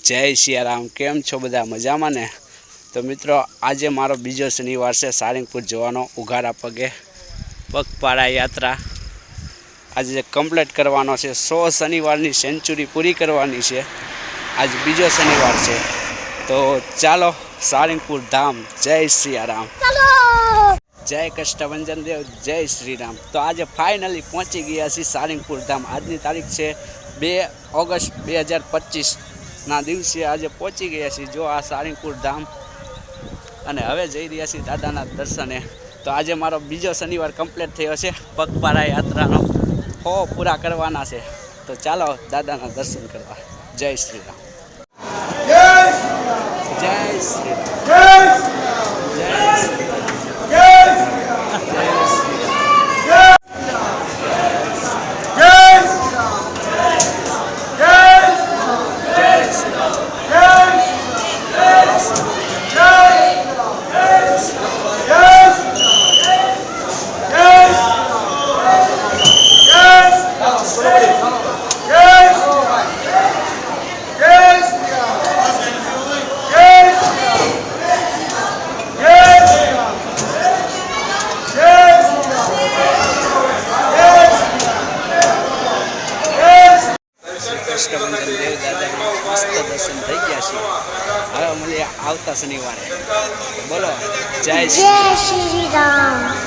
જય સિયારામ। કેમ છો બધા મજામાં ને? તો મિત્રો આજે મારો બીજો શનિવાર છે સારંગપુર જવાનો ઉઘાડા પગે પગપાળા યાત્રા આજે કમ્પ્લીટ કરવાનો છે। 100 શનિવારની સેન્ચુરી પૂરી કરવાની છે। આજ બીજો શનિવાર છે તો ચાલો સારંગપુર ધામ। જય સિયારામ, જય કષ્ટભંજન દેવ, જય શ્રી રામ। તો આજે ફાઇનલી પહોંચી ગયા છીએ સારંગપુર ધામ। આજની તારીખ છે 2 ઓગસ્ટ 2025 ના દિવસે આજે પહોંચી ગયા છીએ જો આ સારંગપુર ધામ અને હવે જઈ રહ્યા છીએ દાદાના દર્શને। તો આજે મારો બીજો શનિવાર કમ્પ્લીટ થયો છે પગપાળા યાત્રાનો 100 પૂરા કરવાના છે। તો ચાલો દાદાના દર્શન કરવા। જય શ્રી રામ, જય શ્રી રામ, જય શ્રી કષ્ટભંજન દેવ દાદાના મસ્ત દર્શન થઈ ગયા છે। હવે મળીએ આવતા શનિવારે। બોલો જય શ્રી રામ।